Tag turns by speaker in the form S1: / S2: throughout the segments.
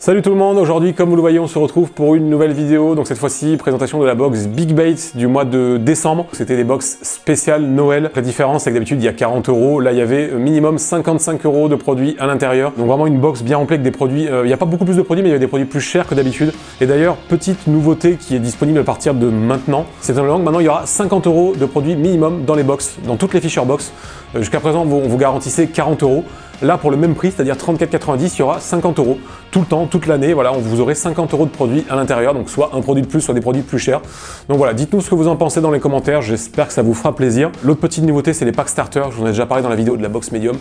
S1: Salut tout le monde, aujourd'hui comme vous le voyez on se retrouve pour une nouvelle vidéo, donc cette fois-ci présentation de la box Big Bait du mois de décembre. C'était des box spéciales Noël. La différence c'est que d'habitude il y a 40 €, là il y avait minimum 55 € de produits à l'intérieur. Donc vraiment une box bien remplie avec des produits, il n'y a pas beaucoup plus de produits mais il y a des produits plus chers que d'habitude. Et d'ailleurs petite nouveauté qui est disponible à partir de maintenant, c'est un long, maintenant il y aura 50 € de produits minimum dans les box, dans toutes les Fisher Box. Jusqu'à présent on vous garantissait 40 €. Là, pour le même prix, c'est-à-dire 34,90 €, il y aura 50 € tout le temps, toute l'année. Voilà, vous aurez 50 € de produits à l'intérieur, donc soit un produit de plus, soit des produits plus chers. Donc voilà, dites-nous ce que vous en pensez dans les commentaires, j'espère que ça vous fera plaisir. L'autre petite nouveauté, c'est les pack starters. Je vous en ai déjà parlé dans la vidéo de la box médium.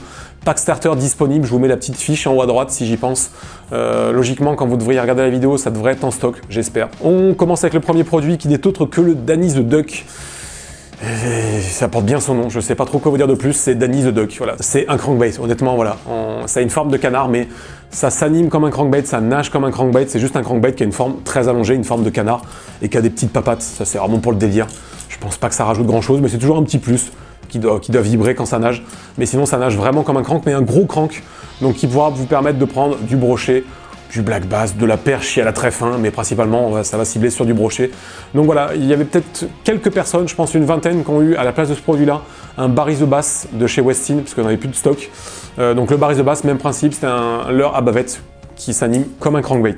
S1: Pack starter disponible, je vous mets la petite fiche en haut à droite si j'y pense. Logiquement, quand vous devriez regarder la vidéo, ça devrait être en stock, j'espère. On commence avec le premier produit qui n'est autre que le Danny the Duck. Ça porte bien son nom, je sais pas trop quoi vous dire de plus, c'est Danny the Duck, voilà. C'est un crankbait, honnêtement, voilà. Ça a une forme de canard, mais ça s'anime comme un crankbait, ça nage comme un crankbait, c'est juste un crankbait qui a une forme très allongée, une forme de canard, et qui a des petites papates, ça c'est vraiment pour le délire. Je pense pas que ça rajoute grand chose, mais c'est toujours un petit plus qui doit vibrer quand ça nage. Mais sinon ça nage vraiment comme un crank, mais un gros crank, donc qui pourra vous permettre de prendre du brochet, du black bass, de la perche à la très fin, mais principalement ça va cibler sur du brochet. Donc voilà, il y avait peut-être quelques personnes, je pense une vingtaine, qui ont eu à la place de ce produit-là un Barry the Bass de chez Westin, parce qu'on n'avait plus de stock. Donc le Barry the Bass, même principe, c'était un leurre à bavette qui s'anime comme un crankbait.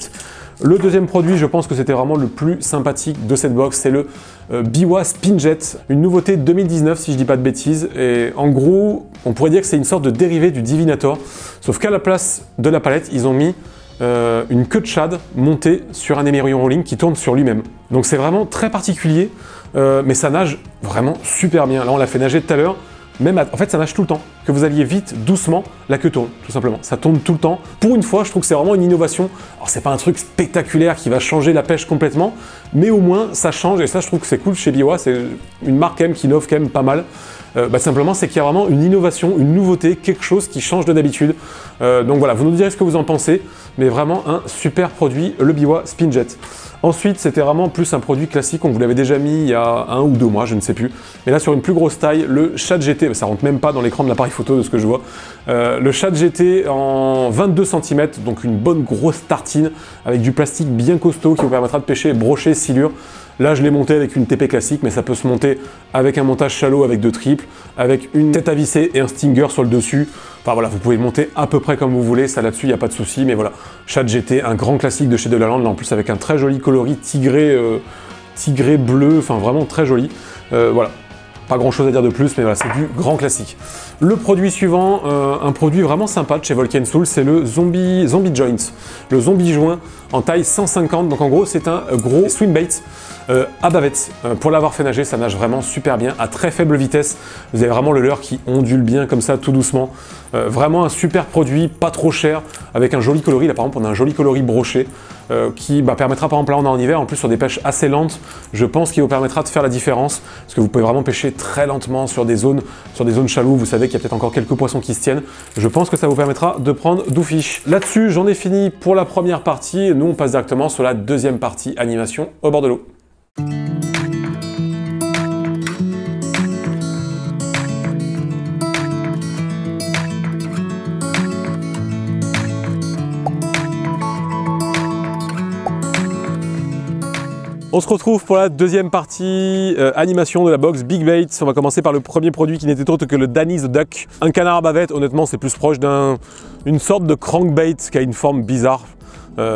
S1: Le deuxième produit, je pense que c'était vraiment le plus sympathique de cette box, c'est le Biwa Spinjet, une nouveauté 2019 si je dis pas de bêtises. Et en gros, on pourrait dire que c'est une sorte de dérivé du Divinator, sauf qu'à la place de la palette, ils ont mis une queue de shad montée sur un émerillon rolling qui tourne sur lui-même. Donc c'est vraiment très particulier, mais ça nage vraiment super bien. Là on l'a fait nager tout à l'heure, en fait ça nage tout le temps. Que vous alliez vite, doucement, la queue tourne, tout simplement. Ça tourne tout le temps. Pour une fois, je trouve que c'est vraiment une innovation. Alors c'est pas un truc spectaculaire qui va changer la pêche complètement, mais au moins ça change, et ça je trouve que c'est cool chez Biwa, c'est une marque quand même qui innove quand même pas mal. Simplement, c'est qu'il y a vraiment une innovation, une nouveauté, quelque chose qui change de d'habitude. Donc voilà, vous nous direz ce que vous en pensez, mais vraiment un super produit, le Biwa Spinjet. Ensuite, c'était vraiment plus un produit classique, on vous l'avait déjà mis il y a 1 ou 2 mois, je ne sais plus. Mais là, sur une plus grosse taille, le Shad GT, ça rentre même pas dans l'écran de l'appareil photo de ce que je vois. Le Shad GT en 22 cm, donc une bonne grosse tartine, avec du plastique bien costaud qui vous permettra de pêcher brochet, silure. Là, je l'ai monté avec une TP classique, mais ça peut se monter avec un montage shallow avec 2 triples, avec une tête à visser et un stinger sur le dessus. Enfin voilà, vous pouvez le monter à peu près comme vous voulez, ça là-dessus, il n'y a pas de souci. Mais voilà, Shad GT, un grand classique de chez Delaland, là en plus avec un très joli coloris tigré, tigré bleu, enfin vraiment très joli. Voilà. Pas grand chose à dire de plus, mais voilà, c'est du grand classique. Le produit suivant, un produit vraiment sympa de chez Volcan Soul, c'est le Zombie Joint. Le Zombie Joint en taille 150, donc en gros c'est un gros swim bait à bavette. Pour l'avoir fait nager, ça nage vraiment super bien, à très faible vitesse. Vous avez vraiment le leurre qui ondule bien comme ça, tout doucement. Vraiment un super produit, pas trop cher, avec un joli coloris. Là par exemple, on a un joli coloris brochet qui permettra par exemple là on est en hiver, en plus sur des pêches assez lentes, je pense qu'il vous permettra de faire la différence, parce que vous pouvez vraiment pêcher très lentement sur des zones shallow, vous savez qu'il y a peut-être encore quelques poissons qui se tiennent. Je pense que ça vous permettra de prendre 12 fiches. Là-dessus, j'en ai fini pour la première partie, nous on passe directement sur la deuxième partie, animation au bord de l'eau. On se retrouve pour la deuxième partie animation de la box Big Bait. On va commencer par le premier produit qui n'était autre que le Danny the Duck. Un canard à bavette, honnêtement c'est plus proche d'une sorte de crankbait qui a une forme bizarre.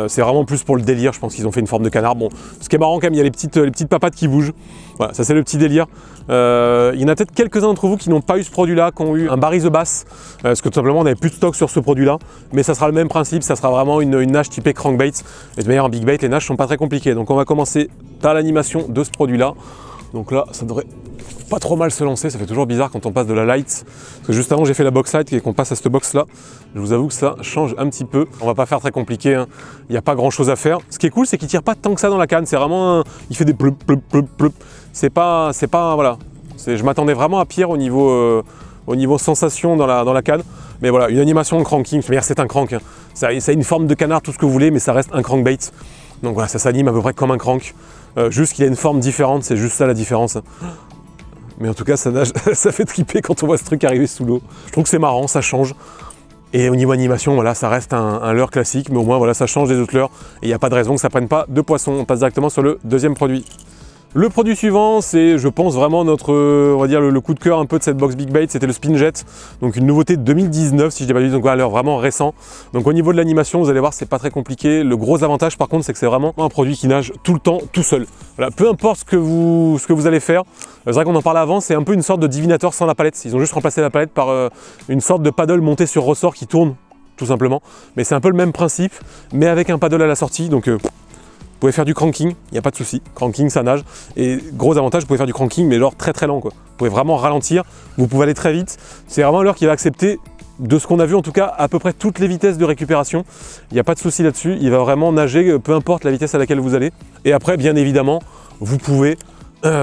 S1: C'est vraiment plus pour le délire, je pense qu'ils ont fait une forme de canard. Bon, ce qui est marrant quand même, il y a les petites papates qui bougent. Voilà, ça c'est le petit délire. Il y en a peut-être quelques-uns d'entre vous qui n'ont pas eu ce produit-là, qui ont eu un Barry the Bass, parce que tout simplement on n'avait plus de stock sur ce produit-là. Mais ça sera le même principe, ça sera vraiment une nage typée crankbait. Et de manière en Big Bait, les nages sont pas très compliquées. Donc on va commencer par l'animation de ce produit-là. Donc là, ça devrait pas trop mal se lancer, ça fait toujours bizarre quand on passe de la light. Parce que juste avant j'ai fait la box light et qu'on passe à cette box là, je vous avoue que ça change un petit peu. On va pas faire très compliqué, hein. Il n'y a pas grand chose à faire. Ce qui est cool c'est qu'il tire pas tant que ça dans la canne, c'est vraiment il fait des plup plup plup plup. C'est pas voilà. Je m'attendais vraiment à pire au niveau sensation dans la canne. Mais voilà, une animation de cranking, c'est un crank. Hein. Ça a une forme de canard, tout ce que vous voulez, mais ça reste un crankbait. Donc voilà, ça s'anime à peu près comme un crank. Juste qu'il a une forme différente, c'est juste ça la différence. Mais en tout cas, ça nage, ça fait triper quand on voit ce truc arriver sous l'eau. Je trouve que c'est marrant, ça change. Et au niveau animation, voilà, ça reste un leurre classique, mais au moins voilà, ça change des autres leurres et il n'y a pas de raison que ça prenne pas de poisson. On passe directement sur le deuxième produit. Le produit suivant, c'est, je pense, vraiment notre, on va dire, le coup de cœur un peu de cette box Big Bait, c'était le Spin Jet. Donc une nouveauté de 2019, si je dis pas du tout, donc à l'heure vraiment récent. Donc au niveau de l'animation, vous allez voir, c'est pas très compliqué. Le gros avantage, par contre, c'est que c'est vraiment un produit qui nage tout le temps, tout seul. Voilà, peu importe ce que vous allez faire. C'est vrai qu'on en parlait avant, c'est un peu une sorte de divinateur sans la palette. Ils ont juste remplacé la palette par une sorte de paddle monté sur ressort qui tourne, tout simplement. Mais c'est un peu le même principe, mais avec un paddle à la sortie. Donc vous pouvez faire du cranking, il n'y a pas de souci. Cranking, ça nage. Et gros avantage, vous pouvez faire du cranking, mais genre très lent, quoi. Vous pouvez vraiment ralentir, vous pouvez aller très vite. C'est vraiment un leurre qui va accepter, de ce qu'on a vu en tout cas, à peu près toutes les vitesses de récupération. Il n'y a pas de souci là-dessus. Il va vraiment nager, peu importe la vitesse à laquelle vous allez. Et après, bien évidemment, vous pouvez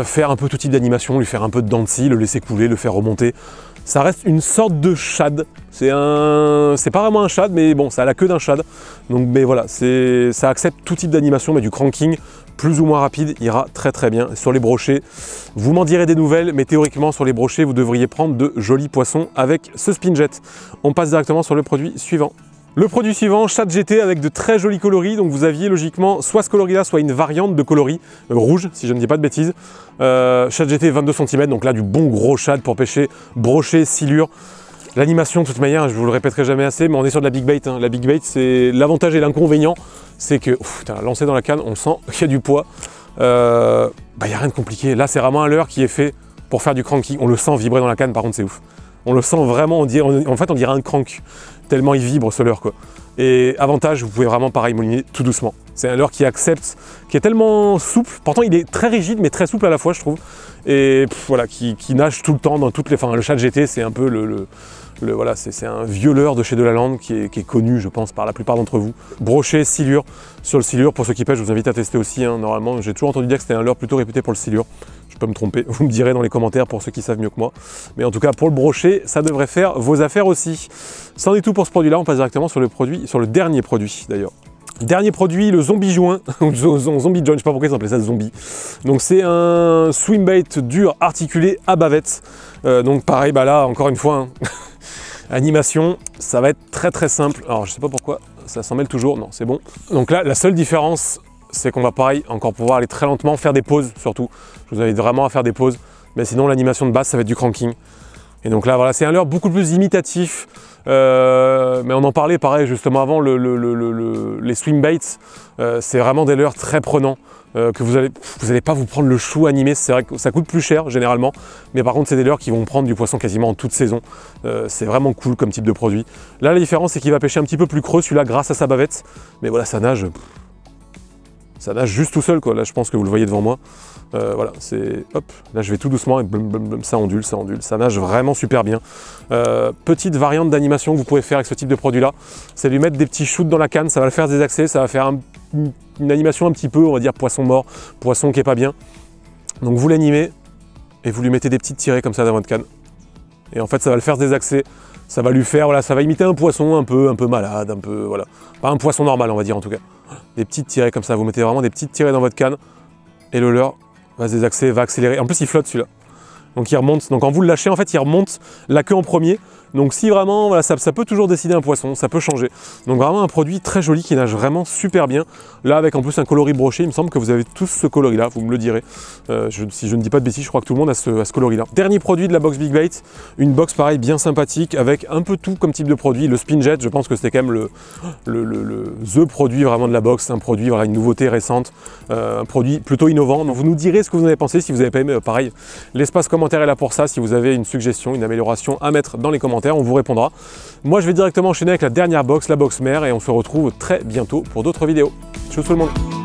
S1: faire un peu tout type d'animation, lui faire un peu de dents de scie, le laisser couler, le faire remonter. Ça reste une sorte de shad. C'est pas vraiment un shad, mais bon, ça a la queue d'un shad. Donc, mais voilà, ça accepte tout type d'animation, mais du cranking plus ou moins rapide ira très bien. Sur les brochets, vous m'en direz des nouvelles, mais théoriquement sur les brochets, vous devriez prendre de jolis poissons avec ce Spin Jet. On passe directement sur le produit suivant. Le produit suivant, Shad GT avec de très jolis coloris. Donc vous aviez logiquement soit ce coloris-là, soit une variante de coloris rouge, si je ne dis pas de bêtises. Shad GT 22 cm, donc là du bon gros shad pour pêcher brochet, silure. L'animation, de toute manière, je vous le répéterai jamais assez, mais on est sur de la Big Bait. Hein. La Big Bait, c'est l'avantage et l'inconvénient, c'est que, lancé dans la canne, on sent qu'il y a du poids. Il n'y a rien de compliqué. Là, c'est vraiment un leurre qui est fait pour faire du cranking. On le sent vibrer dans la canne, par contre, c'est ouf. On le sent vraiment, en fait, on dirait un crank, tellement il vibre ce leurre, quoi. Et avantage, vous pouvez vraiment pareil mouliner tout doucement. C'est un leurre qui accepte, qui est tellement souple, pourtant il est très rigide mais très souple à la fois, je trouve. Et voilà, qui nage tout le temps dans toutes les... Enfin, le Shad GT, c'est un peu voilà, c'est un vieux leurre de chez Delaland qui est connu, je pense, par la plupart d'entre vous. Brochet, silure. Sur le silure, pour ceux qui pêchent, je vous invite à tester aussi. Hein. Normalement, j'ai toujours entendu dire que c'était un leurre plutôt réputé pour le silure. Je peux me tromper, vous me direz dans les commentaires pour ceux qui savent mieux que moi. Mais en tout cas, pour le brochet, ça devrait faire vos affaires aussi. C'en est tout pour ce produit-là. On passe directement sur le dernier produit d'ailleurs. Dernier produit, le Zombie Joint, Zombie Joint, je sais pas pourquoi ils appelaient ça Zombie. Donc c'est un swim bait dur articulé à bavette. Donc pareil, bah là, encore une fois, hein, animation, ça va être très simple. Alors je sais pas pourquoi, ça s'en mêle toujours, non c'est bon. Donc là, la seule différence, c'est qu'on va pareil, encore pouvoir aller très lentement, faire des pauses surtout. Je vous invite vraiment à faire des pauses, mais sinon l'animation de base, ça va être du cranking. Et donc là, voilà, c'est un leurre beaucoup plus imitatif. Mais on en parlait pareil justement avant, les swim baits, c'est vraiment des leurres très prenants, que vous allez pas vous prendre le chou animé, c'est vrai que ça coûte plus cher généralement, mais par contre c'est des leurres qui vont prendre du poisson quasiment en toute saison, c'est vraiment cool comme type de produit. Là la différence c'est qu'il va pêcher un petit peu plus creux celui-là grâce à sa bavette, mais voilà ça nage juste tout seul quoi, là je pense que vous le voyez devant moi. Voilà, c'est hop, là je vais tout doucement et blum, blum, blum, ça ondule, ça nage vraiment super bien. Petite variante d'animation que vous pouvez faire avec ce type de produit là, c'est lui mettre des petits shoots dans la canne, ça va le faire désaxer, ça va faire une animation un petit peu, on va dire poisson mort, poisson qui est pas bien. Donc vous l'animez et vous lui mettez des petites tirées comme ça dans votre canne. Et en fait ça va le faire désaxer, ça va lui faire, voilà, ça va imiter un poisson un peu malade, un peu, voilà. Pas un poisson normal on va dire en tout cas. Des petites tirées comme ça, vous mettez vraiment des petites tirées dans votre canne et le leurre va se désaxer, va accélérer. En plus, il flotte celui-là. Donc il remonte. Donc quand vous le lâchez, en fait, il remonte la queue en premier. Donc si vraiment, voilà, ça peut toujours décider un poisson, ça peut changer. Donc vraiment un produit très joli qui nage vraiment super bien. Là, avec en plus un coloris brochet, il me semble que vous avez tous ce coloris-là, vous me le direz. Si je ne dis pas de bêtises, je crois que tout le monde a ce coloris-là. Dernier produit de la box Big Bait, une box pareil bien sympathique, avec un peu tout comme type de produit. Le Spin Jet, je pense que c'était quand même the produit vraiment de la box, un produit, voilà, une nouveauté récente, un produit plutôt innovant. Donc vous nous direz ce que vous en avez pensé, si vous n'avez pas aimé, pareil. L'espace commentaire est là pour ça, si vous avez une suggestion, une amélioration à mettre dans les commentaires, on vous répondra. Moi je vais directement enchaîner avec la dernière box, la box mère, et on se retrouve très bientôt pour d'autres vidéos. Ciao tout le monde.